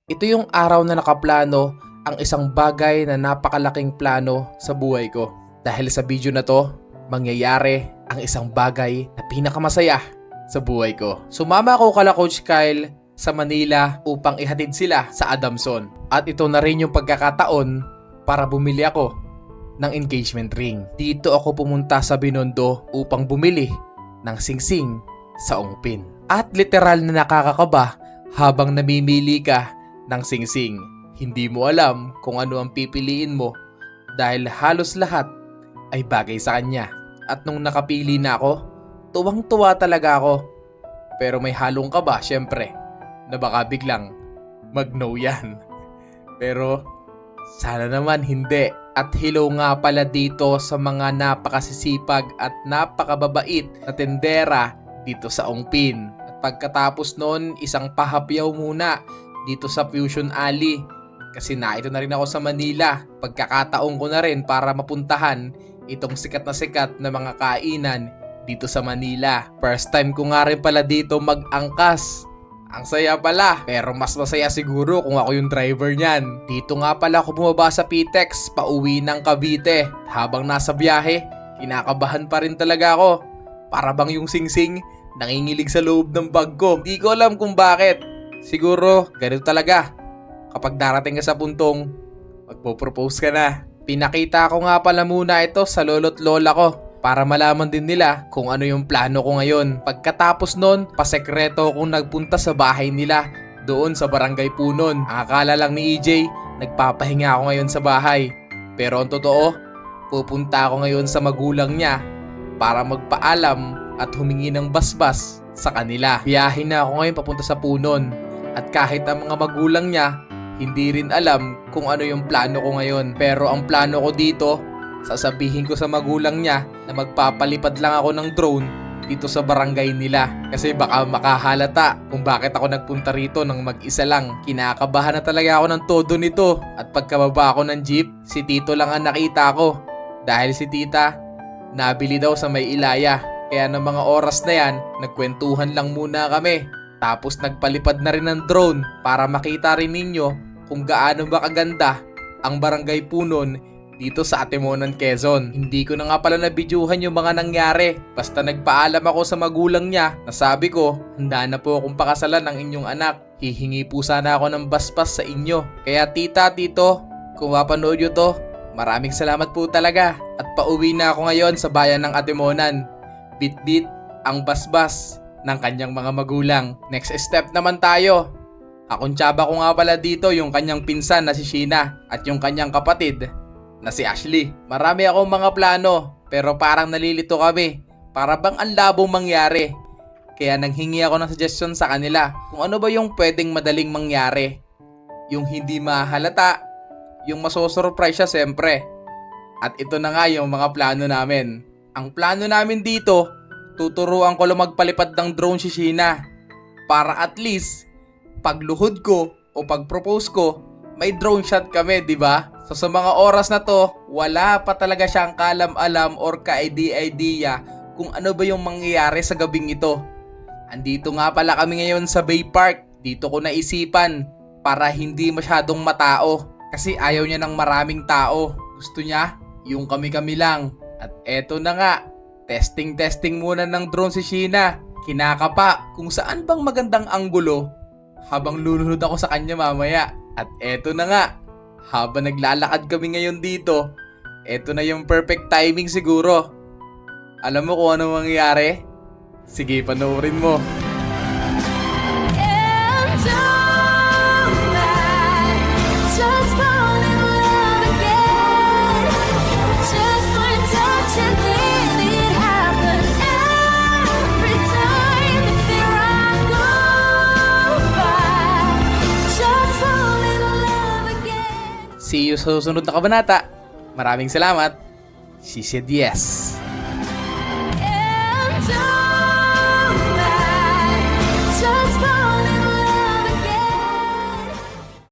Ito yung araw na nakaplano ang isang bagay na napakalaking plano sa buhay ko. Dahil sa video na to, mangyayari ang isang bagay na pinakamasaya sa buhay ko. Sumama ako kala Coach Kyle sa Manila upang ihatid sila sa Adamson. At ito na rin yung pagkakataon para bumili ako ng engagement ring. Dito ako pumunta sa Binondo upang bumili ng singsing sa Ongpin. At literal na nakakakaba habang namimili ka ng singsing. Hindi mo alam kung ano ang pipiliin mo dahil halos lahat ay bagay sa kanya. At nung nakapili na ako, tuwang-tuwa talaga ako. Pero may halong kaba syempre na baka biglang mag-no yan. Pero sana naman hindi. At hello nga pala dito sa mga napakasisipag at napakababait na tendera dito sa Ongpin. At pagkatapos noon, isang pahapyaw muna dito sa Fusion Alley. Kasi naito na rin ako sa Manila. Pagkakataon ko na rin para mapuntahan itong sikat na mga kainan dito sa Manila. First time ko nga rin pala dito mag-angkas. Ang saya pala, pero mas masaya siguro kung ako yung driver niyan. Dito nga pala ako bumaba sa PTEX pauwi ng Cavite. Habang nasa biyahe, kinakabahan pa rin talaga ako. Para bang yung singsing nangingilig sa loob ng bag ko. Di ko alam kung bakit. Siguro, ganito talaga. Kapag darating ka sa puntong, magpo-propose ka na. Pinakita ko nga pala muna ito sa lolo't lola ko para malaman din nila kung ano yung plano ko ngayon. Pagkatapos nun, pasekreto kong nagpunta sa bahay nila doon sa Barangay Punon. Ang akala lang ni EJ, nagpapahinga ako ngayon sa bahay. Pero ang totoo, pupunta ako ngayon sa magulang niya para magpaalam at humingi ng basbas sa kanila. Biyahe na ako ngayon papunta sa Punon. At kahit ang mga magulang niya, hindi rin alam kung ano yung plano ko ngayon. Pero ang plano ko dito, sasabihin ko sa magulang niya na magpapalipad lang ako ng drone dito sa barangay nila. Kasi baka makahalata kung bakit ako nagpunta rito ng mag-isa lang. Kinakabahan na talaga ako ng todo nito. At pagkababa ako ng jeep, si Tito lang ang nakita ko. Dahil si Tita, nabili daw sa may Ilaya. Kaya ng mga oras na yan, nagkwentuhan lang muna kami. Tapos nagpalipad na rin ng drone para makita rin ninyo kung gaano ba kaganda ang Barangay Punon dito sa Atimonan, Quezon. Hindi ko na nga pala nabidyuhan yung mga nangyari. Basta nagpaalam ako sa magulang niya na sabi ko, handa na po akong pakasalan ng inyong anak. Hihingi po sana ako ng basbas sa inyo. Kaya tita, tito, kung mapanood nyo to, maraming salamat po talaga. At pauwi na ako ngayon sa bayan ng Atimonan. Bit-bit ang basbas ng kanyang mga magulang. Next step naman tayo. Akong tsaba ko nga pala dito yung kanyang pinsan na si Sheena at yung kanyang kapatid na si Ashley. Marami akong mga plano pero parang nalilito kami. Para bang ang labong mangyari. Kaya nanghingi ako ng suggestion sa kanila kung ano ba yung pwedeng madaling mangyari. Yung hindi mahalata, yung masosurprise siya siyempre. At ito na nga yung mga plano namin. Ang plano namin dito, tuturuan ko lang magpalipad ng drone si Sheena para at least pagluhod ko o pag-propose ko, may drone shot kami, di ba? So sa mga oras na to, wala pa talaga siyang kalam-alam or ka-idea kung ano ba yung mangyayari sa gabing ito. Andito nga pala kami ngayon sa Bay Park. Dito ko naisipan para hindi masyadong matao kasi ayaw niya ng maraming tao. Gusto niya yung kami-kami lang. At eto na nga, testing muna ng drone si Sheena. Kinakapa kung saan bang magandang anggulo habang lulunod ako sa kanya mamaya. At eto na nga, habang naglalakad kami ngayon dito, eto na yung perfect timing siguro. Alam mo kung ano mangyayari? Sige, panoorin mo. See you sa susunod na kabanata. Maraming salamat. She said yes.